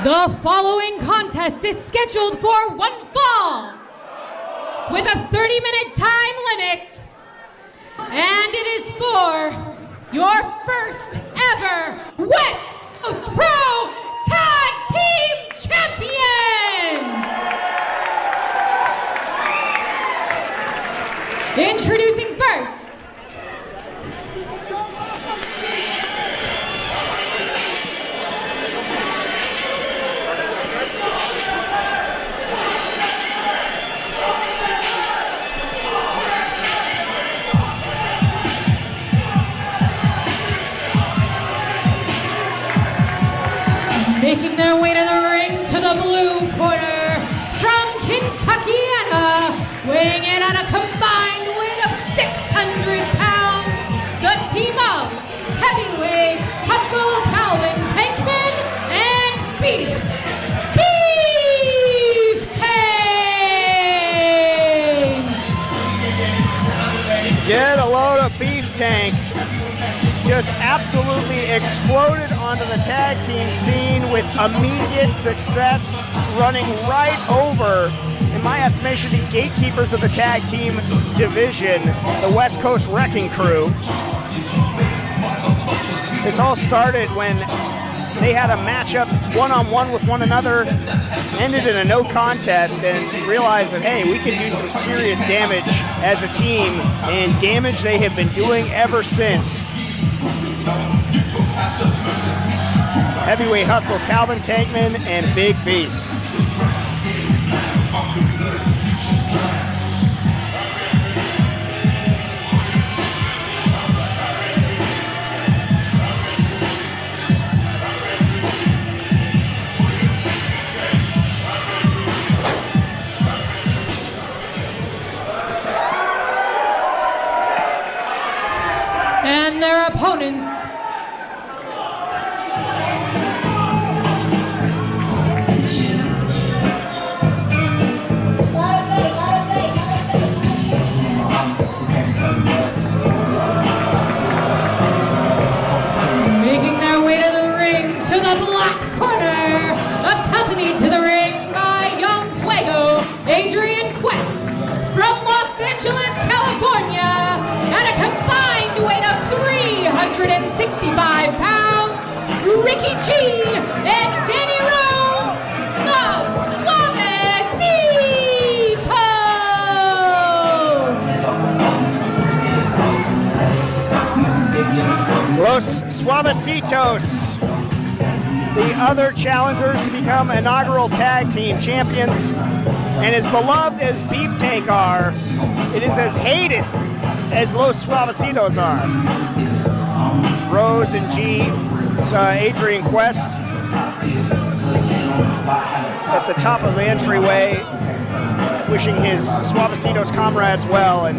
The following contest is scheduled for one fall with a 30-minute time limit, and it is for your first ever West Coast Pro Tag Team Champions! Introducing first, making their way to the ring to the blue corner, from Kentuckiana, weighing in at a combined weight of 600 pounds, the team of Heavyweight Hustle Calvin Tankman and BeefTank. Get a load of BeefTank. Just absolutely exploded onto the tag team scene with immediate success, running right over, in my estimation, the gatekeepers of the tag team division, the West Coast Wrecking Crew. This all started when they had a matchup one-on-one with one another, ended in a no contest, and realized that, hey, we can do some serious damage as a team, and damage they have been doing ever since. Heavyweight Hustle Calvin Tankman and Big Beef. And their opponents, making their way to the ring to the black corner, accompanied to the ring by Young Fuego, Adrian Quest, from Los Angeles, California, at a combined weight of 365 pounds, Ricky G and Danny Rose of Suavecitos! Los Suavecitos, the other challengers to become inaugural tag team champions. And as beloved as BeefTank are, it is as hated as Los Suavecitos are. Rose and G, Adrian Quest at the top of the entryway, wishing his Suavecitos comrades well. And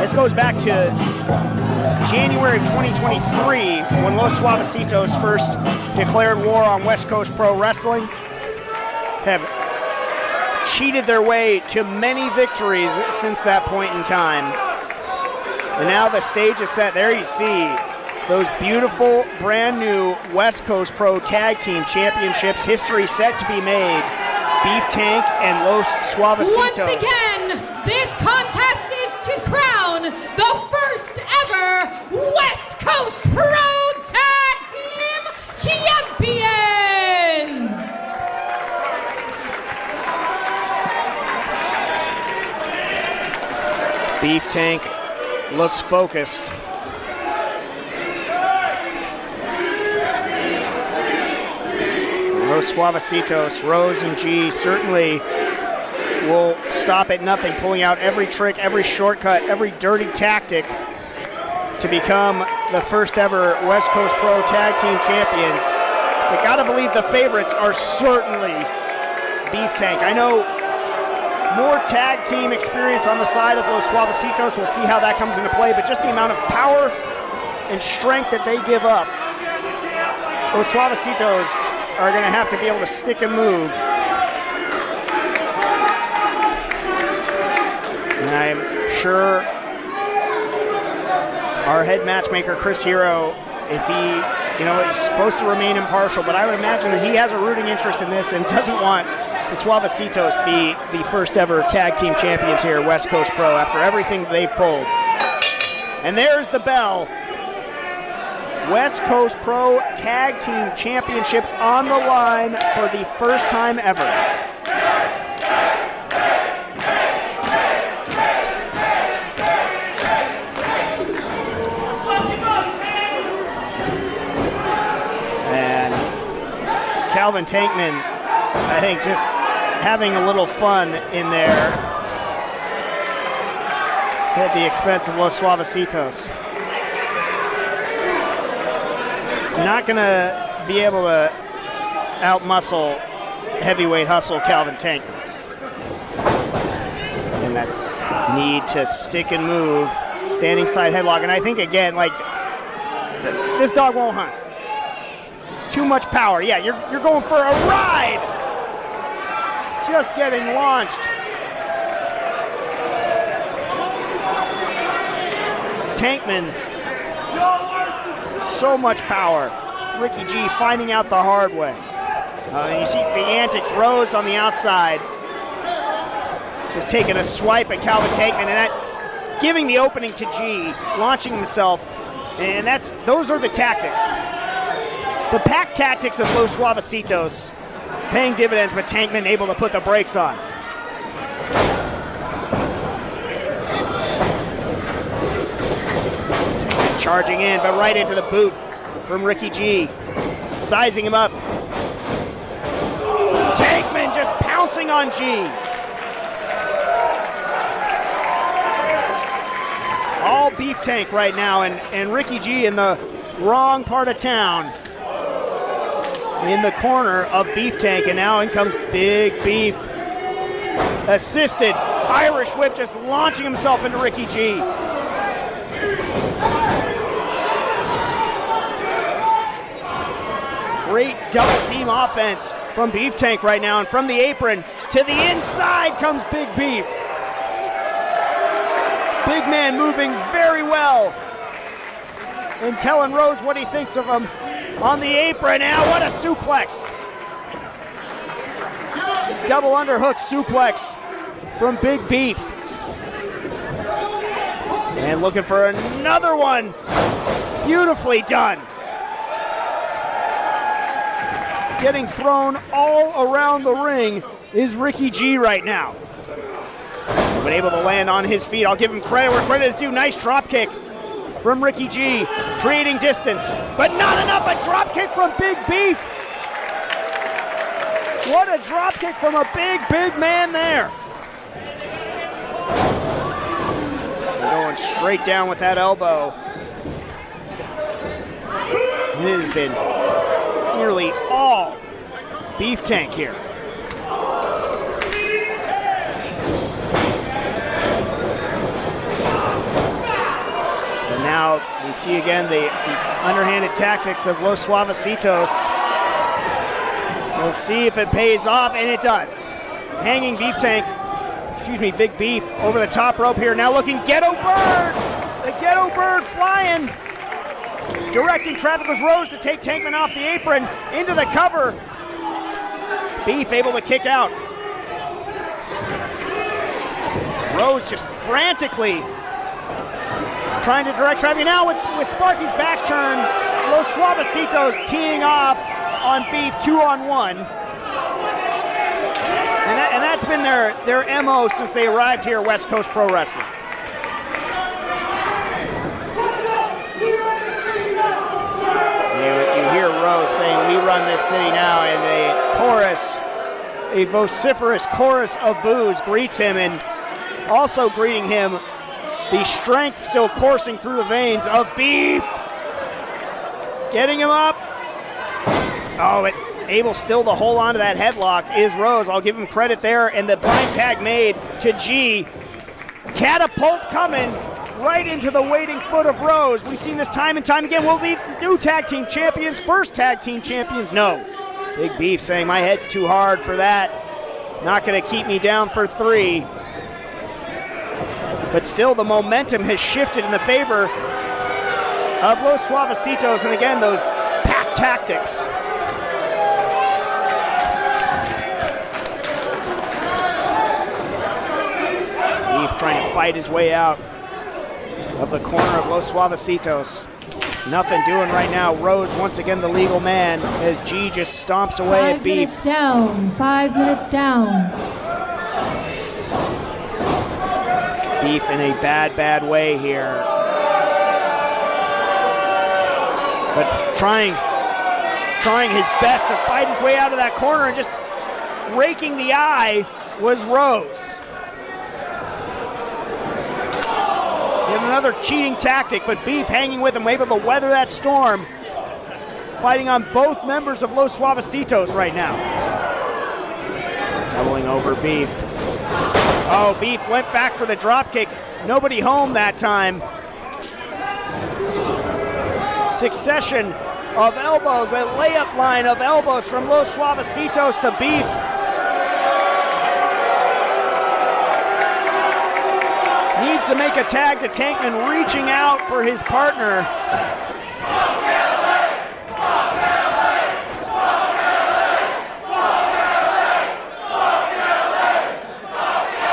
this goes back to January of 2023, when Los Suavecitos first declared war on West Coast Pro Wrestling, have cheated their way to many victories since that point in time. And now the stage is set. There you see those beautiful, brand new West Coast Pro Tag Team Championships. History set to be made. BeefTank and Los Suavecitos. Once again, this contest is to crown the first ever West Coast Pro Tag Team Champions! BeefTank looks focused. Los Suavecitos, Rose and G certainly will stop at nothing, pulling out every trick, every shortcut, every dirty tactic to become the first ever West Coast Pro Tag Team Champions. But gotta believe the favorites are certainly BeefTank. I know more tag team experience on the side of Los Suavecitos. We'll see how that comes into play, but just the amount of power and strength that they give up, Los Suavecitos are going to have to be able to stick and move. And I'm sure our head matchmaker, Chris Hero, if he he's supposed to remain impartial, but I would imagine that he has a rooting interest in this and doesn't want the Suavecitos to be the first ever tag team champions here at West Coast Pro after everything they've pulled. And there's the bell. West Coast Pro Tag Team Championships on the line for the first time ever. And Calvin Tankman, I think, just having a little fun in there at the expense of Los Suavecitos. Not going to be able to outmuscle heavyweight hustle Calvin Tank. And that need to stick and move, standing side headlock. And I think, again, like, this dog won't hunt. It's too much power. Yeah, you're going for a ride. Just getting launched. Tankman. So much power. Ricky G finding out the hard way. You see the antics. Rose on the outside. Just taking a swipe at Calvin Tankman, and that giving the opening to G, launching himself. And those are the tactics. The pack tactics of Los Suavecitos paying dividends, but Tankman able to put the brakes on. Charging in, but right into the boot from Ricky G. Sizing him up. Tankman just pouncing on G. All BeefTank right now, and Ricky G in the wrong part of town. In the corner of BeefTank, and now in comes Big Beef. Assisted Irish whip, just launching himself into Ricky G. Great double team offense from BeefTank right now, and from the apron to the inside comes Big Beef. Big man moving very well and telling Rhodes what he thinks of him on the apron. Now what a suplex. Double underhook suplex from Big Beef. And looking for another one. Beautifully done. Getting thrown all around the ring is Ricky G right now. But able to land on his feet. I'll give him credit where credit is due. Nice drop kick from Ricky G, creating distance, but not enough. A drop kick from Big Beef. What a drop kick from a big man there. Going straight down with that elbow. It has been nearly all BeefTank here. And now we see again the underhanded tactics of Los Suavecitos. We'll see if it pays off, and it does. Hanging Big Beef over the top rope here. Now looking Ghetto Bird. The Ghetto Bird flying. Directing traffic was Rose to take Tankman off the apron into the cover. Beef able to kick out. Rose just frantically trying to direct traffic. Now with Sparky's back turn, Los Suavecitos teeing off on Beef 2-on-1. And that's been their MO since they arrived here at West Coast Pro Wrestling. You hear Rose saying, "We run this city now," and a vociferous chorus of boos greets him, and also greeting him, the strength still coursing through the veins of Beef. Getting him up. Oh, able still to hold on to that headlock is Rose. I'll give him credit there, and the blind tag made to G. Catapult coming right into the waiting foot of Rose. We've seen this time and time again. Will the new tag team champions, first tag team champions? No. Big Beef saying, "My head's too hard for that. Not going to keep me down for 3. But still, the momentum has shifted in the favor of Los Suavecitos. And again, those tactics. Beef trying to fight his way out of the corner of Los Suavecitos. Nothing doing right now. Rhodes once again the legal man as G just stomps away at Beef. 5 minutes down, 5 minutes down. Beef in a bad way here. But trying his best to fight his way out of that corner, and just raking the eye was Rose. Yet another cheating tactic, but Beef hanging with him, able to weather that storm. Fighting on both members of Los Suavecitos right now. Doubling over Beef. Oh, Beef went back for the dropkick. Nobody home that time. Succession of elbows, a layup line of elbows from Los Suavecitos to Beef. Needs to make a tag to Tankman, reaching out for his partner.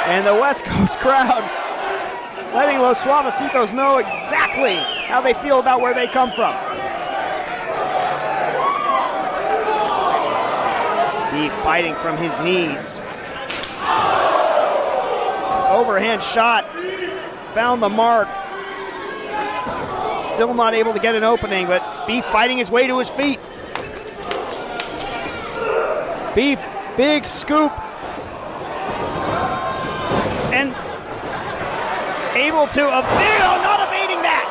And the West Coast crowd letting Los Suavecitos know exactly how they feel about where they come from. Beef fighting from his knees. Overhand shot, found the mark. Still not able to get an opening, but Beef fighting his way to his feet. Beef, big scoop. And able to not evading that.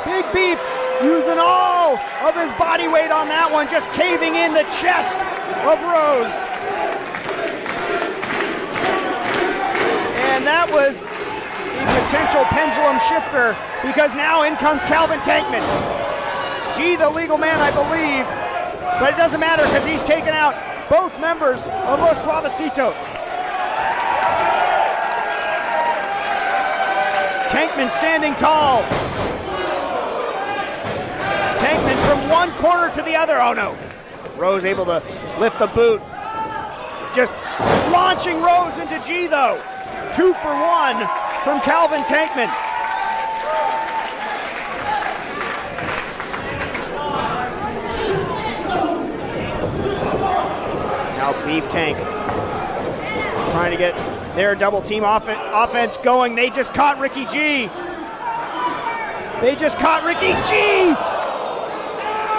Big Beef using all of his body weight on that one, just caving in the chest of Rose. And that was a potential pendulum shifter, because now in comes Calvin Tankman. G, the legal man, I believe, but it doesn't matter because he's taken out both members of Los Suavecitos. Tankman standing tall. Tankman from one corner to the other. Oh no. Rose able to lift the boot. Just launching Rose into G though. 2 for 1 from Calvin Tankman. Now BeefTank trying to get their double team offense going. They just caught Ricky G.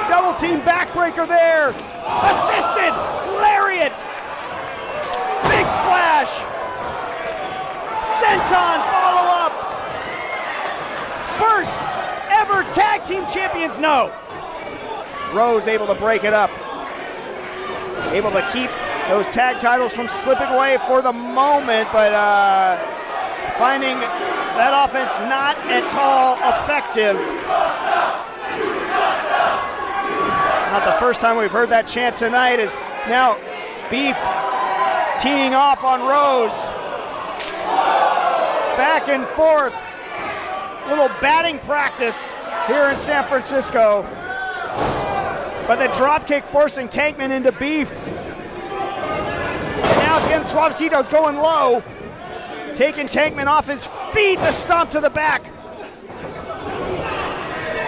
Double team backbreaker there. Assisted lariat. Big splash. Senton follow up. First ever tag team champions, no. Rose able to break it up. Able to keep those tag titles from slipping away for the moment, but finding that offense not at all effective. Not the first time we've heard that chant tonight, is now Beef teeing off on Rose. Back and forth. Little batting practice here in San Francisco. But the dropkick forcing Tankman into Beef. And now it's against Suavecitos going low. Taking Tankman off his feet, the stomp to the back.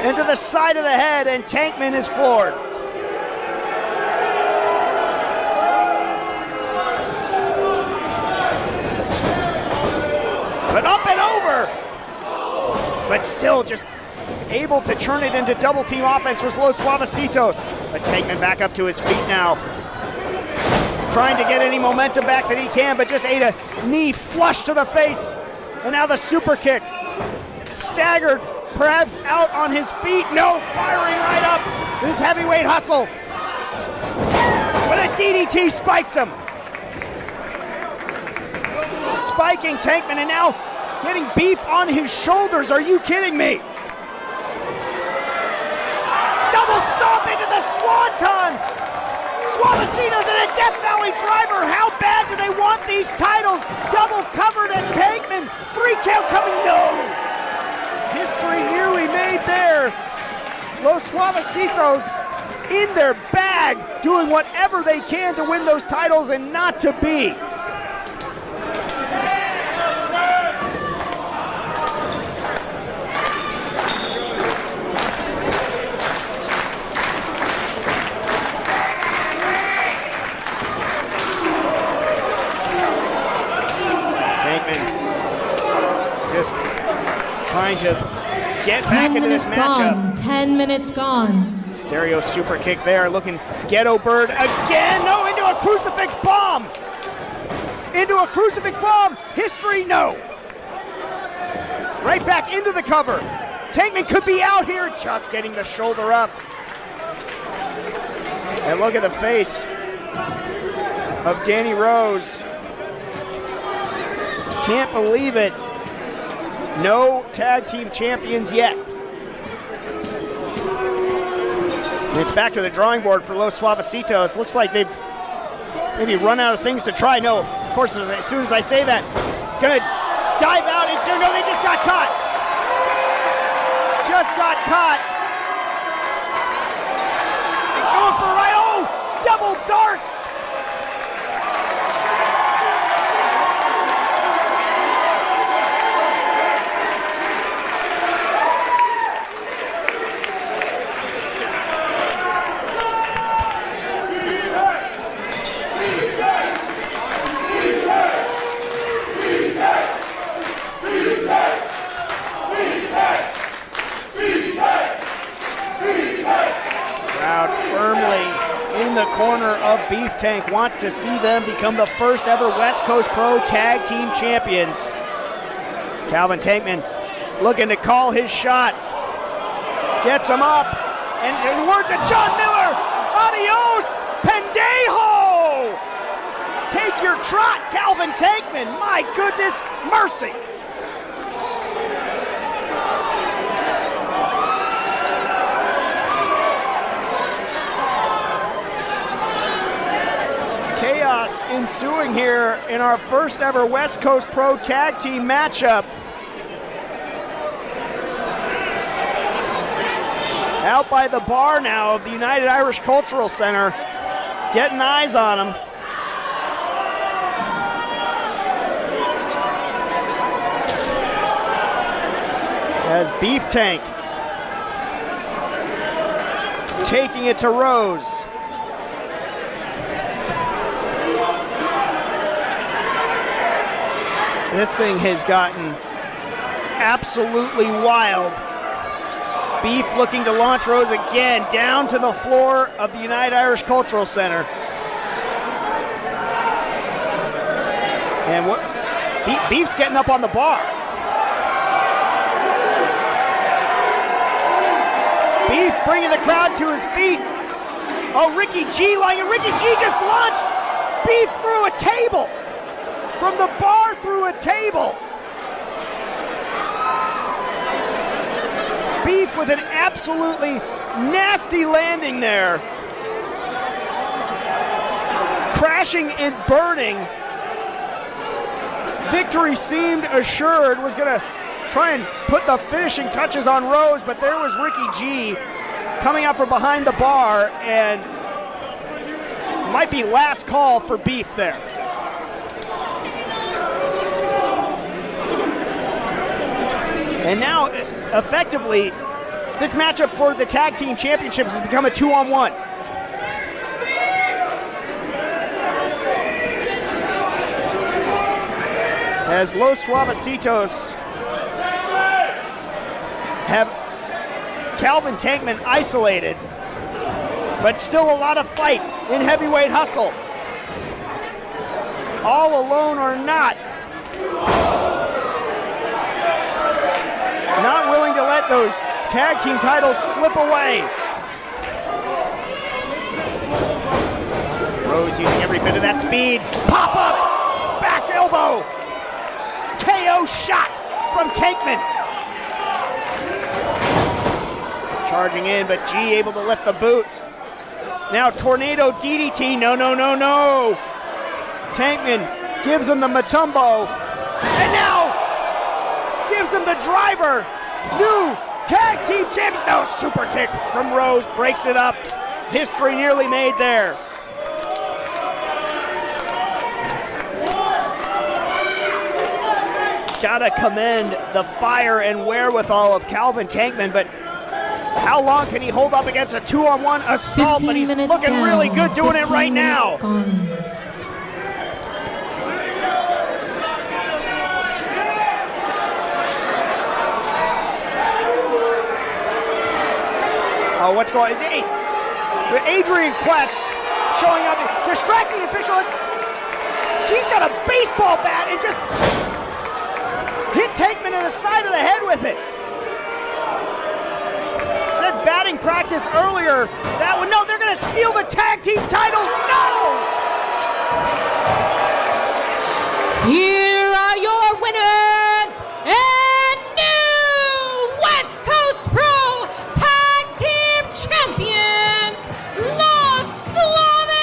Into the side of the head, and Tankman is floored. But up and over. But still just able to turn it into double team offense was Los Suavecitos. But Tankman back up to his feet now. Trying to get any momentum back that he can, but just ate a knee flush to the face. And now the super kick. Staggered, perhaps out on his feet. No, firing right up. His heavyweight hustle. But a DDT spikes him. Spiking Tankman, and now getting Beef on his shoulders. Are you kidding me? Double stomp into the swanton. Suavecitos and a Death Valley driver. How bad do they want these titles? Double covered at Tankman. 3 count coming. No. History nearly made there. Los Suavecitos in their bag, doing whatever they can to win those titles and not to be. Just trying to get back into this matchup. 10 minutes gone. Stereo super kick there, looking ghetto bird again. No, into a crucifix bomb. Into a crucifix bomb. History, no. Right back into the cover. Tankman could be out here, just getting the shoulder up. And look at the face of Danny Rose. Can't believe it. No tag team champions yet. And it's back to the drawing board for Los Suavecitos. Looks like they've maybe run out of things to try. No, of course, as soon as I say that, gonna dive out and say, no, they just got caught. Just got caught. And going for a right, oh, double darts. The corner of BeefTank, want to see them become the first ever West Coast Pro Tag Team Champions. Calvin Tankman looking to call his shot. Gets him up. And in the words of John Miller, adios, pendejo! Take your trot, Calvin Tankman. My goodness mercy. Chaos ensuing here in our first ever West Coast Pro Tag Team matchup. Out by the bar now of the United Irish Cultural Center, getting eyes on him. As BeefTank taking it to Rose. This thing has gotten absolutely wild. Beef looking to launch Rose again down to the floor of the United Irish Cultural Center. And what Beef's getting up on the bar. Beef bringing the crowd to his feet. Oh, Ricky G lying, and Ricky G just launched Beef through a table. From the bar through a table. Beef with an absolutely nasty landing there. Crashing and burning. Victory seemed assured. Was going to try and put the finishing touches on Rose, but there was Ricky G coming out from behind the bar, and might be last call for Beef there. And now, effectively, this matchup for the Tag Team Championships has become a 2-on-1. As Los Suavecitos have Calvin Tankman isolated, but still a lot of fight in heavyweight hustle. All alone or not. Not willing to let those tag team titles slip away. Rose using every bit of that speed. Pop up, back elbow. KO shot from Tankman. Charging in, but G able to lift the boot. Now tornado DDT, no, no, no, no. Tankman gives him the Matumbo. And now gives him the driver. New tag team champions. No, super kick from Rose, breaks it up. History nearly made there. Gotta commend the fire and wherewithal of Calvin Tankman, but how long can he hold up against a 2-on-1 assault? But he's looking down. really good doing it right now. Gone. Oh, what's going on? Hey, Adrian Quest showing up, distracting the official. She's got a baseball bat and just hit Tankman in the side of the head with it. Said batting practice earlier. That one, no, they're going to steal the tag team titles. No! Here are your winners and new West Coast Pro Tag Team Champions, Los Suavecitos!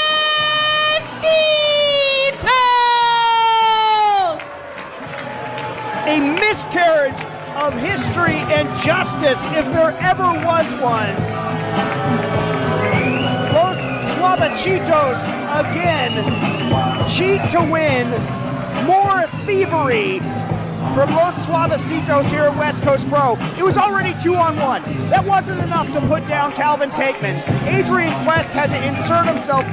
A miscarriage of history and justice, if there ever was one. Los Suavecitos again cheat to win. More thievery from Los Suavecitos here at West Coast Pro. It was already 2-on-1. That wasn't enough to put down Calvin Tankman. Adrian Quest had to insert himself,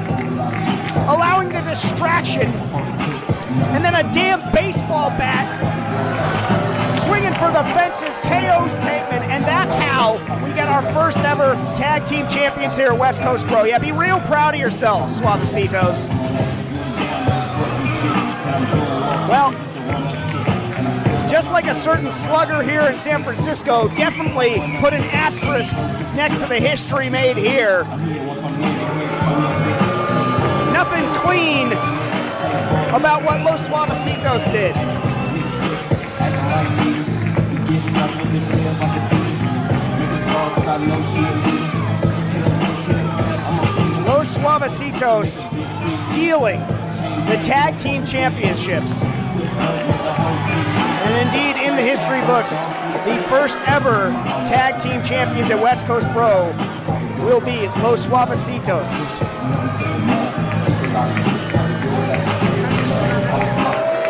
allowing the distraction, and then a damn baseball bat swinging for the fences KOs Tankman, and that's how we get our first ever tag team champions here at West Coast Pro. Yeah, be real proud of yourself, Suavecitos. Well, just like a certain slugger here in San Francisco, definitely put an asterisk next to the history made here. Nothing clean about what Los Suavecitos did. Los Suavecitos stealing the tag team championships. And indeed, in the history books, the first ever tag team champions at West Coast Pro will be Los Suavecitos.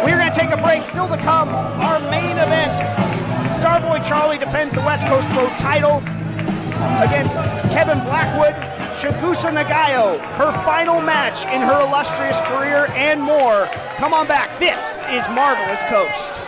We're going to take a break. Still to come, our main event. Starboy Charlie defends the West Coast Pro title against Kevin Blackwood. Chigusa Nagayo, her final match in her illustrious career, and more. Come on back. This is Marvelous Coast.